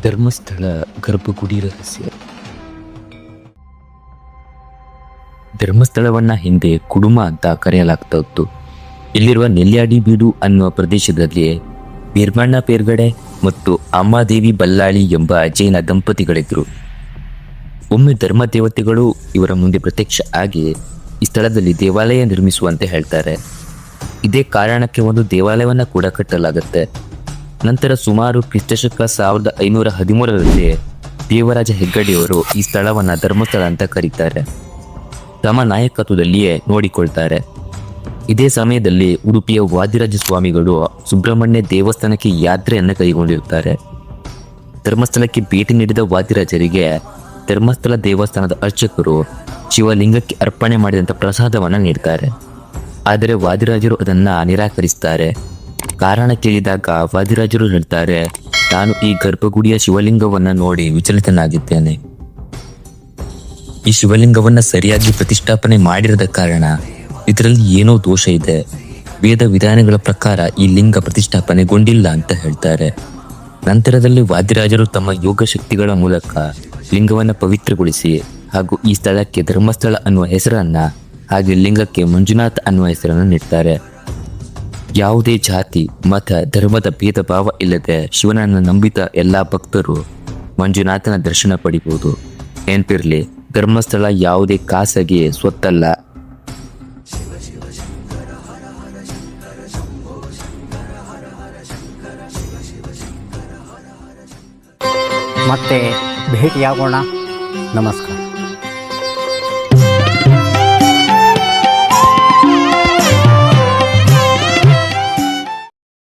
ಧರ್ಮಸ್ಥಳ ಗರ್ಭಗುಡಿ ರಹಸ್ಯ. ಧರ್ಮಸ್ಥಳವನ್ನ ಹಿಂದೆ ಕುಡುಮ ಅಂತ ಕರೆಯಲಾಗ್ತಾ ಇತ್ತು. ಇಲ್ಲಿರುವ ನೆಲ್ಯಾಡಿ ಬೀಡು ಅನ್ನುವ ಪ್ರದೇಶದಲ್ಲಿ ವೀರಮಣ್ಣ ಪೇರ್ಗಡೆ ಮತ್ತು ಅಮ್ಮಾದೇವಿ ಬಲ್ಲಾಳಿ ಎಂಬ ಜೈನ ದಂಪತಿಗಳಿದ್ರು. ಒಮ್ಮೆ ಧರ್ಮ ದೇವತೆಗಳು ಇವರ ಮುಂದೆ ಪ್ರತ್ಯಕ್ಷ ಆಗಿ ಈ ಸ್ಥಳದಲ್ಲಿ ದೇವಾಲಯ ನಿರ್ಮಿಸುವಂತೆ ಹೇಳ್ತಾರೆ. ಇದೇ ಕಾರಣಕ್ಕೆ ಒಂದು ದೇವಾಲಯವನ್ನ ಕೂಡ ಕಟ್ಟಲಾಗುತ್ತೆ. ನಂತರ ಸುಮಾರು ಕ್ರಿಸ್ತಶಕ 1513ರಲ್ಲಿ ದೇವರಾಜ ಹೆಗ್ಗಡೆಯವರು ಈ ಸ್ಥಳವನ್ನ ಧರ್ಮಸ್ಥಳ ಅಂತ ಕರೀತಾರೆ. ತಮ್ಮ ನಾಯಕತ್ವದಲ್ಲಿಯೇ ನೋಡಿಕೊಳ್ತಾರೆ. ಇದೇ ಸಮಯದಲ್ಲಿ ಉಡುಪಿಯ ವಾದಿರಾಜ ಸ್ವಾಮಿಗಳು ಸುಬ್ರಹ್ಮಣ್ಯ ದೇವಸ್ಥಾನಕ್ಕೆ ಯಾತ್ರೆಯನ್ನು ಕೈಗೊಂಡಿರುತ್ತಾರೆ. ಧರ್ಮಸ್ಥಳಕ್ಕೆ ಭೇಟಿ ನೀಡಿದ ವಾದಿರಾಜರಿಗೆ ಧರ್ಮಸ್ಥಳ ದೇವಸ್ಥಾನದ ಅರ್ಚಕರು ಶಿವಲಿಂಗಕ್ಕೆ ಅರ್ಪಣೆ ಮಾಡಿದಂಥ ಪ್ರಸಾದವನ್ನು ನೀಡ್ತಾರೆ. ಆದರೆ ವಾದಿರಾಜರು ಅದನ್ನ ನಿರಾಕರಿಸ್ತಾರೆ. ಕಾರಣ ಕೇಳಿದಾಗ ವಾದಿರಾಜರು ಹೇಳ್ತಾರೆ, ನಾನು ಈ ಗರ್ಭಗುಡಿಯ ಶಿವಲಿಂಗವನ್ನ ನೋಡಿ ವಿಚಲಿತನಾಗಿದ್ದೇನೆ. ಈ ಶಿವಲಿಂಗವನ್ನ ಸರಿಯಾಗಿ ಪ್ರತಿಷ್ಠಾಪನೆ ಮಾಡಿರದ ಕಾರಣ ಇದರಲ್ಲಿ ಏನೋ ದೋಷ ಇದೆ. ವೇದ ವಿಧಾನಗಳ ಪ್ರಕಾರ ಈ ಲಿಂಗ ಪ್ರತಿಷ್ಠಾಪನೆಗೊಂಡಿಲ್ಲ ಅಂತ ಹೇಳ್ತಾರೆ. ನಂತರದಲ್ಲಿ ವಾದಿರಾಜರು ತಮ್ಮ ಯೋಗ ಶಕ್ತಿಗಳ ಮೂಲಕ ಲಿಂಗವನ್ನ ಪವಿತ್ರಗೊಳಿಸಿ ಹಾಗೂ ಈ ಸ್ಥಳಕ್ಕೆ ಧರ್ಮಸ್ಥಳ ಅನ್ನುವ ಹೆಸರನ್ನ, ಹಾಗೆ ಲಿಂಗಕ್ಕೆ ಮಂಜುನಾಥ ಅನ್ನುವ ಹೆಸರನ್ನು ನೀಡ್ತಾರೆ. ಯಾವುದೇ ಜಾತಿ ಮತ ಧರ್ಮದ ಭೇದ ಭಾವ ಇಲ್ಲದೆ ಶಿವನನ್ನು ನಂಬಿದ ಎಲ್ಲಾ ಭಕ್ತರು ಮಂಜುನಾಥನ ದರ್ಶನ ಪಡಿಬಹುದು. ನೆನಪಿರ್ಲಿ, ಧರ್ಮಸ್ಥಳ ಯಾವುದೇ ಖಾಸಗಿ ಸ್ವತ್ತಲ್ಲ. ಮತ್ತೆ ಭೇಟಿಯಾಗೋಣ. ನಮಸ್ಕಾರ.